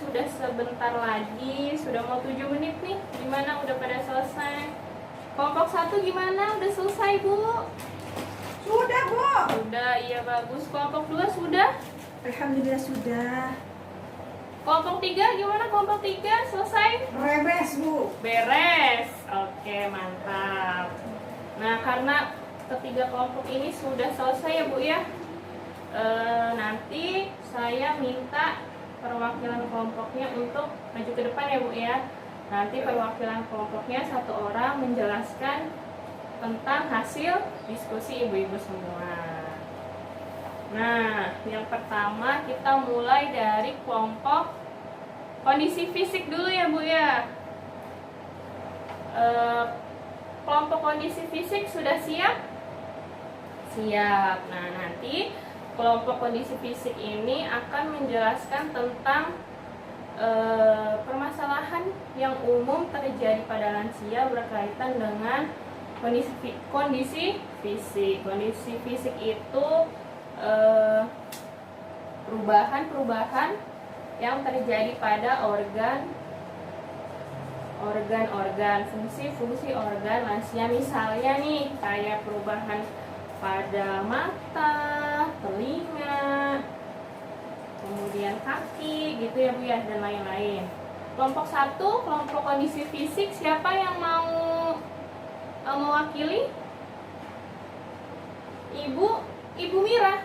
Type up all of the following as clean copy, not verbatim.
sudah sebentar lagi, sudah mau 7 menit nih. Gimana, udah pada selesai? Kelompok 1 gimana? Udah selesai, Bu? Sudah, Bu. Sudah, iya bagus. Kelompok 2 sudah? Alhamdulillah sudah. Kelompok 3 gimana? Kelompok 3 selesai? Beres, Bu. Beres. Oke, mantap. Nah, karena ketiga kelompok ini sudah selesai ya Bu ya. Nanti saya minta perwakilan kelompoknya untuk maju ke depan ya Bu ya. Nanti perwakilan kelompoknya satu orang menjelaskan tentang hasil diskusi ibu-ibu semua. Nah, yang pertama kita mulai dari kelompok kondisi fisik dulu ya Bu ya. Kelompok kondisi fisik sudah siap? Siap. Nah, nanti kelompok kondisi fisik ini akan menjelaskan tentang permasalahan yang umum terjadi pada lansia berkaitan dengan kondisi fisik. Kondisi fisik itu perubahan-perubahan yang terjadi pada organ, fungsi-fungsi organ lansia. Misalnya nih, kayak perubahan pada mata, telinga, kemudian kaki gitu ya Bu ya, dan lain-lain. Kelompok 1, kelompok kondisi fisik, siapa yang mau mewakili? Ibu Mira.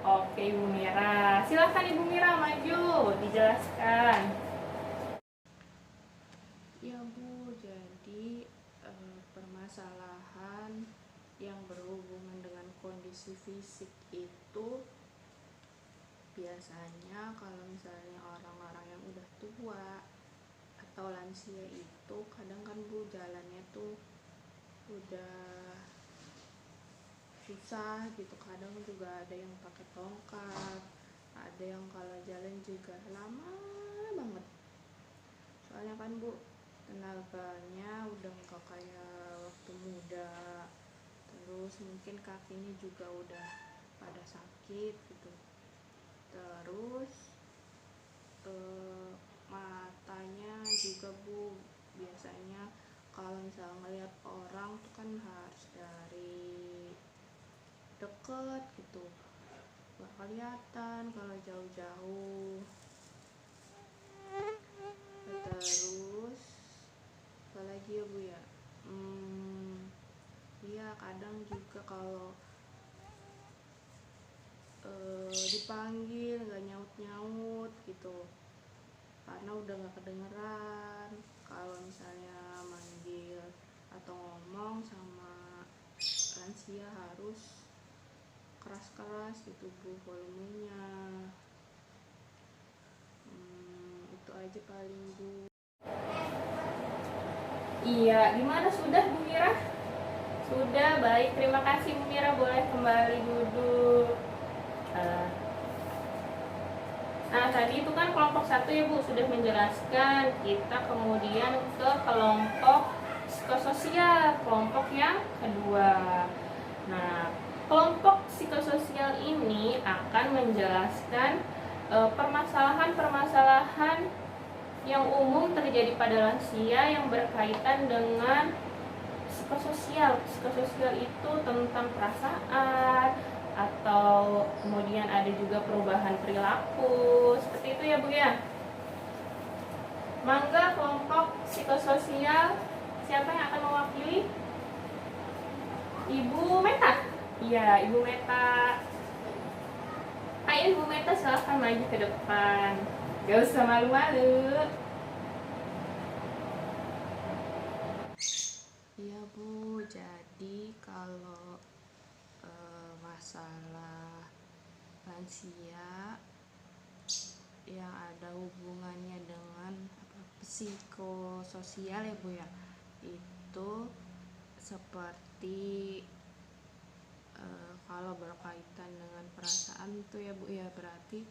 Oke, Ibu Mira. Silahkan Ibu Mira maju, dijelaskan. Ya Bu, jadi permasalahan yang berhubungan dengan kondisi fisik itu biasanya kalau misalnya orang-orang yang udah tua atau lansia itu kadang kan Bu jalannya tuh udah susah gitu, kadang juga ada yang pakai tongkat, ada yang kalau jalan juga lama banget, soalnya kan Bu tenaganya udah nggak kayak waktu muda, terus mungkin kakinya juga udah pada sakit gitu, terus matanya juga Bu biasanya kalau misalnya ngeliat orang tuh kan harus dari deket gitu, gak kelihatan kalau jauh-jauh. Terus apalagi ya Bu ya, iya kadang juga kalau dipanggil gak nyaut-nyaut gitu karena udah gak kedengeran kalau misalnya manggil atau ngomong sama lansia harus keras-keras gitu Bu volumenya. Itu aja paling Bu. Iya, gimana, sudah Bu Mira? Sudah, baik. Terima kasih Bu Mira, boleh kembali duduk. Nah, tadi itu kan kelompok 1 ya Bu, sudah menjelaskan. Kita kemudian ke kelompok psikososial, kelompok yang kedua. Nah, kelompok psikososial ini akan menjelaskan permasalahan-permasalahan yang umum terjadi pada lansia yang berkaitan dengan psikososial. Psikososial itu tentang perasaan, atau kemudian ada juga perubahan perilaku, seperti itu ya Bu ya. Mangga kelompok psikososial, siapa yang akan mewakili? Ibu Meta. Iya, Ibu Meta. Ayo Ibu Meta, silahkan maju ke depan, gak usah malu-malu. Iya Bu, jadi kalau masalah lansia yang ada hubungannya dengan psikososial ya Bu ya, itu seperti kalau berkaitan dengan perasaan tuh ya Bu ya, berarti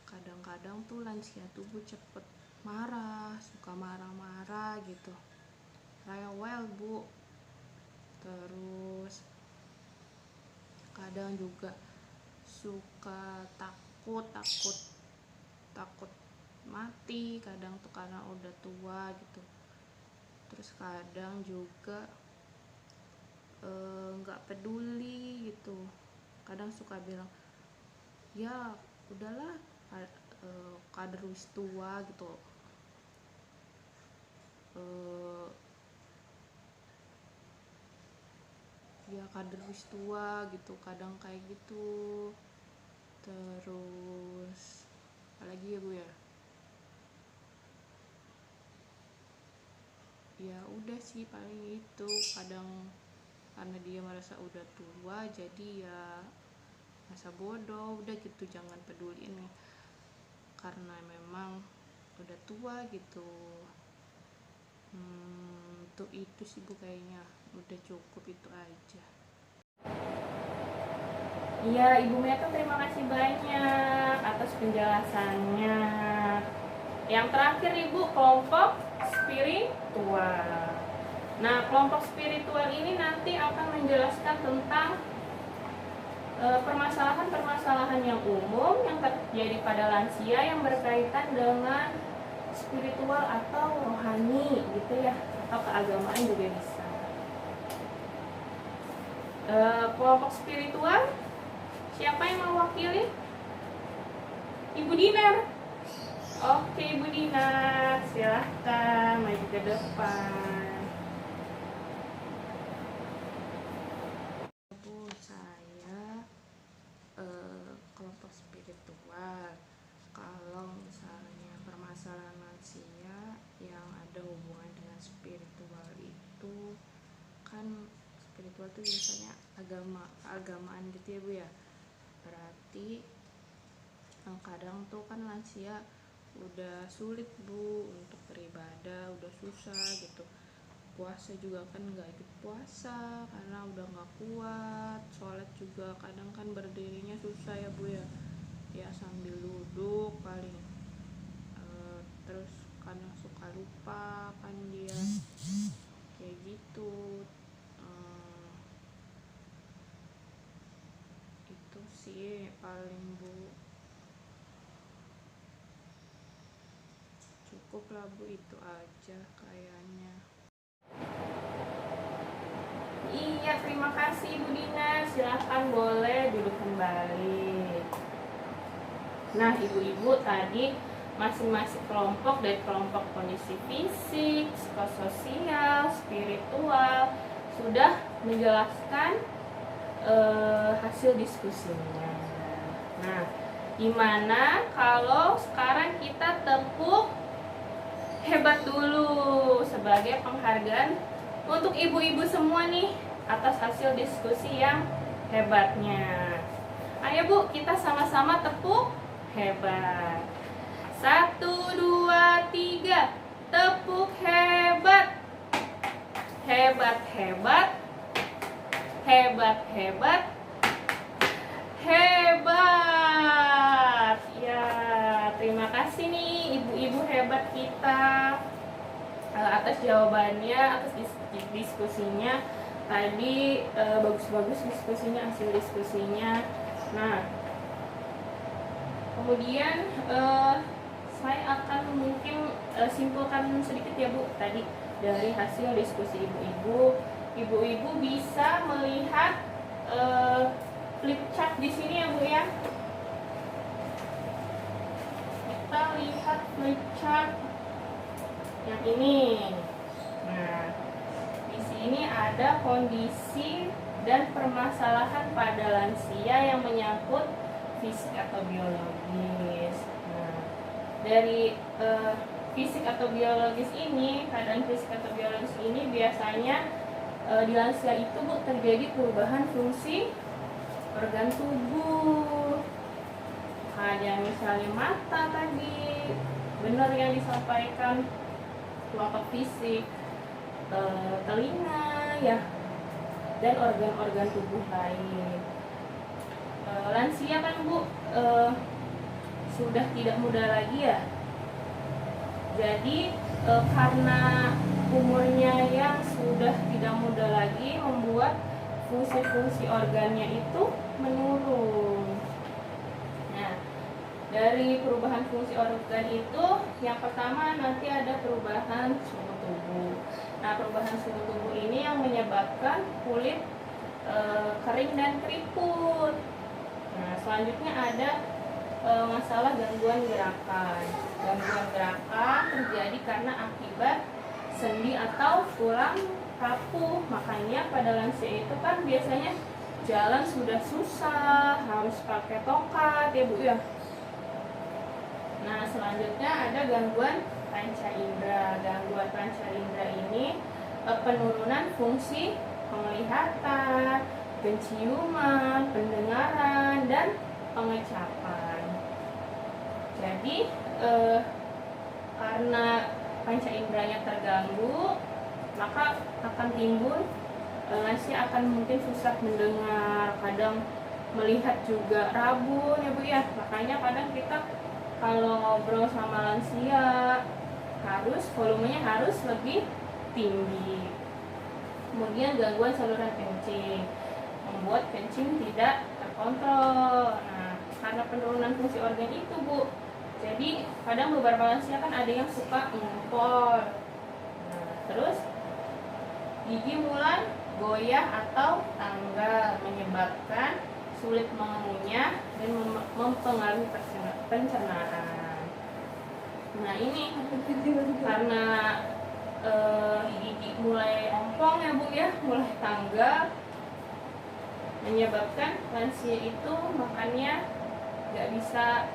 kadang-kadang tuh lansia tuh Bu cepet marah, suka marah-marah gitu, rewel Bu, terus kadang juga suka takut mati, kadang tuh karena udah tua gitu. Terus kadang juga nggak peduli gitu, kadang suka bilang ya udahlah, kader wis tua gitu, ya kader wis tua gitu, kadang kayak gitu. Terus apalagi ya Bu ya, ya udah sih paling itu. Kadang karena dia merasa udah tua jadi ya masa bodoh, udah gitu jangan peduliin karena memang udah tua gitu. Untuk itu sih Bu, kayaknya udah cukup itu aja. Iya, Ibu Meta, terima kasih banyak atas penjelasannya. Yang terakhir Ibu, kelompok spiritual. Nah, kelompok spiritual ini nanti akan menjelaskan tentang permasalahan-permasalahan yang umum yang terjadi pada lansia yang berkaitan dengan spiritual atau rohani gitu ya, atau keagamaan juga bisa. Kelompok spiritual, siapa yang mewakili? Ibu Dinar. Oke, Ibu Dinar, silahkan maju ke depan. Bu, saya kelompok spiritual. Kalau misalnya permasalahan lansia yang ada hubungan dengan spiritual itu kan, spiritual itu biasanya keagamaan gitu ya Bu ya. Berarti kadang tuh kan lansia udah sulit Bu untuk beribadah, udah susah gitu. Puasa juga kan nggak ikut puasa karena udah nggak kuat. Sholat juga kadang kan berdirinya susah ya Bu ya, ya sambil duduk paling. Terus kadang suka lupa kan dia, kayak gitu. Itu sih paling Bu. Cukup lah Bu, itu aja kayaknya. Iya, terima kasih Ibu Dina. Silahkan boleh duduk kembali. Nah, ibu-ibu tadi masing-masing kelompok dari kelompok kondisi fisik, psikososial, spiritual sudah menjelaskan hasil diskusinya. Nah, gimana kalau sekarang kita tepuk hebat dulu sebagai penghargaan untuk ibu-ibu semua nih atas hasil diskusi yang hebatnya. Ayo Bu, kita sama-sama tepuk hebat. 1, 2, 3. Tepuk hebat. Hebat, hebat. Hebat, hebat. Hebat. Ya, terima kasih nih ibu-ibu hebat kita atas jawabannya, atas diskusinya. Tadi bagus-bagus diskusinya, hasil diskusinya. Nah, kemudian saya akan mungkin simpulkan sedikit ya Bu tadi dari hasil diskusi ibu-ibu. Ibu-ibu bisa melihat flip chart di sini ya Bu ya. Kita lihat flip chart yang ini. Nah, di sini ada kondisi dan permasalahan pada lansia yang menyangkut fisik atau biologis. Nah, dari fisik atau biologis ini, keadaan fisik atau biologis ini biasanya di lansia itu Bu terjadi perubahan fungsi organ tubuh. Ada misalnya mata tadi, benar yang disampaikan kelompok fisik, telinga ya, dan organ-organ tubuh lain. Lansia kan Bu sudah tidak muda lagi ya. Jadi karena umurnya yang sudah tidak muda lagi membuat fungsi-fungsi organnya itu menurun. Nah, Dari perubahan fungsi organ itu, yang pertama nanti ada perubahan suhu tubuh. Nah, perubahan suhu tubuh ini yang menyebabkan kulit kering dan keriput. Nah, selanjutnya ada masalah gangguan gerakan. Gangguan gerakan terjadi karena akibat sendi atau tulang rapuh. Makanya pada lansia itu kan biasanya jalan sudah susah, harus pakai tongkat ya Bu ya. Nah, selanjutnya ada gangguan panca indera. Gangguan panca indera ini penurunan fungsi penglihatan, penciuman, pendengaran, dan pengecapan. Jadi karena panca inderanya terganggu, maka akan timbul lansia akan mungkin susah mendengar, kadang melihat juga rabun ya Bu ya. Makanya kadang kita kalau ngobrol sama lansia volumenya harus lebih tinggi. Kemudian gangguan saluran kencing, membuat kencing tidak terkontrol. Nah, karena penurunan fungsi organ itu Bu, jadi kadang beberapa lansia kan ada yang suka ngumpul. Nah, terus gigi mulai goyah atau tanggal, menyebabkan sulit mengunyah dan mempengaruhi pencernaan. Nah, ini karena gigi mulai ompong ya Bu ya, mulai tanggal, menyebabkan lansia itu makannya nggak bisa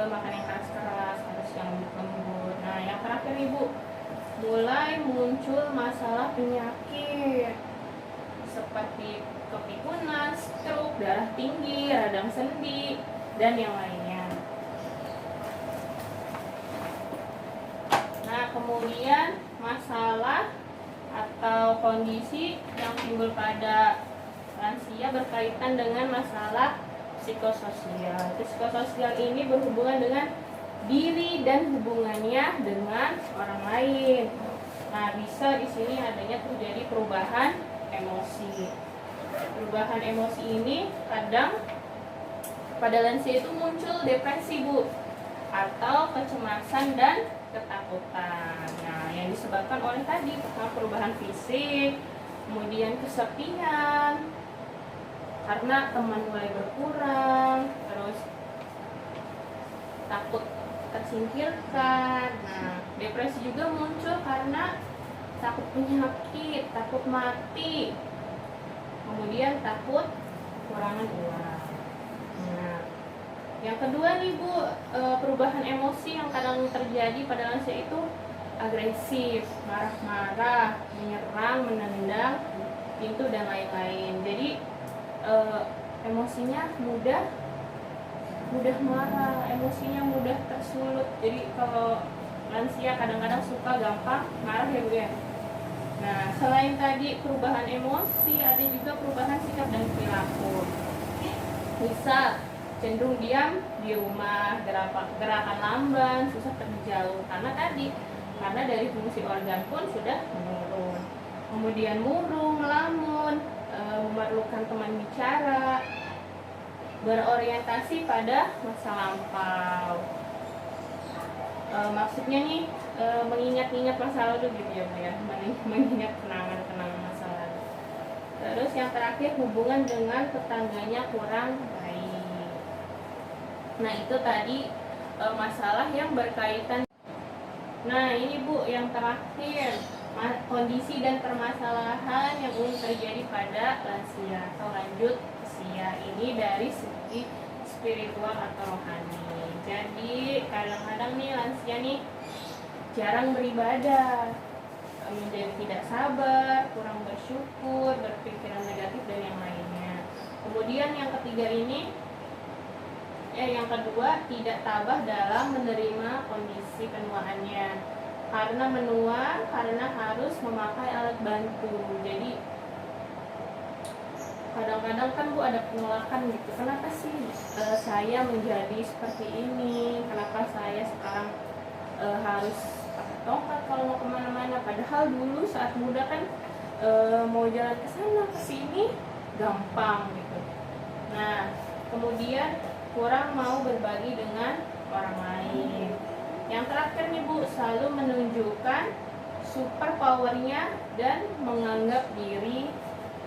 makan yang keras-keras, harus yang lembut. Nah, yang terakhir Ibu, mulai muncul masalah penyakit seperti kepikunan, stroke, darah tinggi, radang sendi, dan yang lainnya. Nah, kemudian masalah atau kondisi yang timbul pada lansia berkaitan dengan masalah psikososial. Psikososial ini berhubungan dengan diri dan hubungannya dengan orang lain. Nah, bisa di sini adanya terjadi perubahan emosi. Perubahan emosi ini kadang pada lansia itu muncul depresi Bu, atau kecemasan dan ketakutan. Nah, yang disebabkan oleh tadi perubahan fisik, kemudian kesepian karena teman mulai berkurang, terus takut tersingkirkan. Nah, depresi juga muncul karena takut penyakit, takut mati, kemudian takut kekurangan uang. Nah, yang kedua nih Bu, perubahan emosi yang kadang terjadi pada lansia itu agresif, marah-marah, menyerang, menendang pintu dan lain-lain. Jadi emosinya mudah marah, emosinya mudah tersulut. Jadi kalau lansia kadang-kadang suka gampang marah ya Bu ya. Nah, selain tadi perubahan emosi, ada juga perubahan sikap dan perilaku. Misal cenderung diam di rumah, gerakan lamban, susah pergi jauh karena dari fungsi organ pun sudah menurun. Kemudian murung, melamun, memerlukan teman bicara, berorientasi pada masa lampau. Maksudnya nih mengingat-ingat masa lalu gitu ya Bu ya, mengingat kenangan-kenangan masa lalu. Terus yang terakhir, hubungan dengan tetangganya kurang baik. Nah, itu tadi masalah yang berkaitan. Nah, ini Bu yang terakhir, kondisi dan permasalahan yang umum terjadi pada lansia atau lanjut usia. Ini dari segi spiritual atau rohani. Jadi kadang-kadang nih lansia nih jarang beribadah, menjadi tidak sabar, kurang bersyukur, berpikiran negatif dan yang lainnya. Kemudian yang ketiga ini, yang kedua, tidak tabah dalam menerima kondisi penuaannya. Karena menua, karena harus memakai alat bantu. Jadi kadang-kadang kan Bu ada penolakan gitu. Kenapa sih saya menjadi seperti ini? Kenapa saya sekarang harus pakai tongkat kalau mau kemana-mana? Padahal dulu saat muda kan mau jalan ke sana ke sini gampang gitu. Nah, kemudian kurang mau berbagi dengan orang lain. Yang terakhir nih Bu, selalu menunjukkan super powernya dan menganggap diri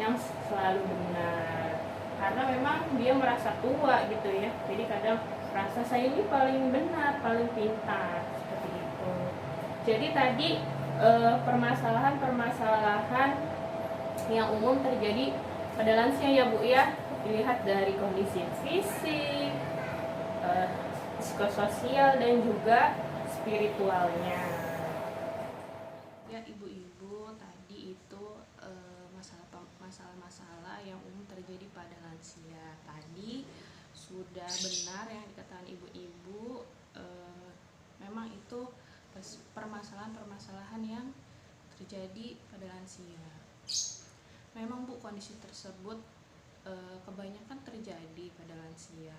yang selalu benar. Karena memang dia merasa tua gitu ya. Jadi kadang merasa saya ini paling benar, paling pintar, seperti itu. Jadi tadi permasalahan-permasalahan yang umum terjadi pada lansia ya Bu ya, dilihat dari kondisi fisik, psikososial dan juga spiritualnya. Ya ibu-ibu, tadi itu masalah-masalah yang umum terjadi pada lansia. Tadi sudah benar yang dikatakan ibu-ibu, memang itu permasalahan-permasalahan yang terjadi pada lansia. Memang Bu, kondisi tersebut kebanyakan terjadi pada lansia.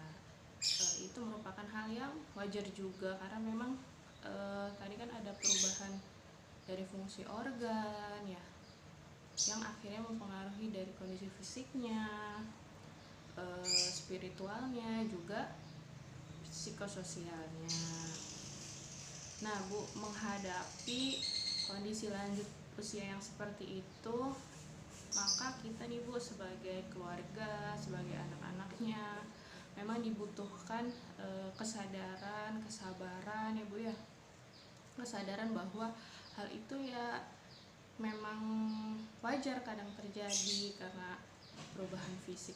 Itu merupakan hal yang wajar juga karena memang tadi kan ada perubahan dari fungsi organ ya, yang akhirnya mempengaruhi dari kondisi fisiknya, spiritualnya, juga psikososialnya. Nah Bu, menghadapi kondisi lanjut usia yang seperti itu, maka kita nih Bu sebagai keluarga, sebagai anak-anaknya, memang dibutuhkan kesadaran, kesabaran ya Bu ya, kesadaran bahwa hal itu ya memang wajar kadang terjadi karena perubahan fisik,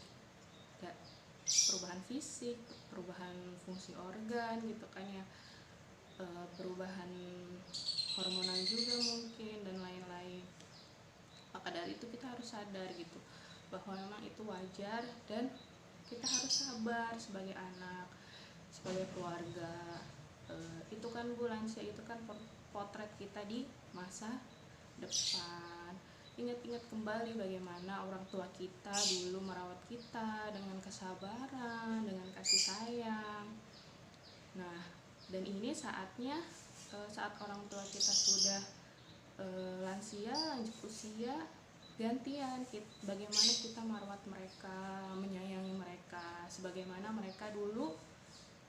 perubahan fungsi organ gitu kan ya, perubahan hormonal juga mungkin dan lain-lain. Maka dari itu kita harus sadar gitu bahwa memang itu wajar dan kita harus sabar sebagai anak, sebagai keluarga. Itu kan Bu, lansia itu kan potret kita di masa depan. Ingat-ingat kembali bagaimana orang tua kita dulu merawat kita dengan kesabaran, dengan kasih sayang. Nah, dan ini saatnya saat orang tua kita sudah lansia, lanjut usia, gantian bagaimana kita merawat mereka, menyayangi mereka sebagaimana mereka dulu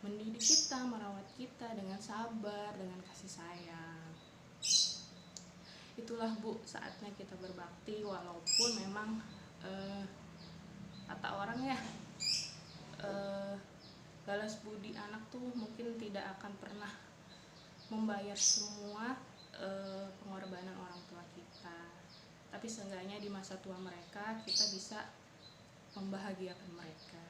mendidik kita, merawat kita dengan sabar, dengan kasih sayang. Itulah Bu, saatnya kita berbakti walaupun memang kata orang ya, balas budi anak tuh mungkin tidak akan pernah membayar semua pengorbanan orang tua kita, tapi seenggaknya di masa tua mereka kita bisa membahagiakan mereka.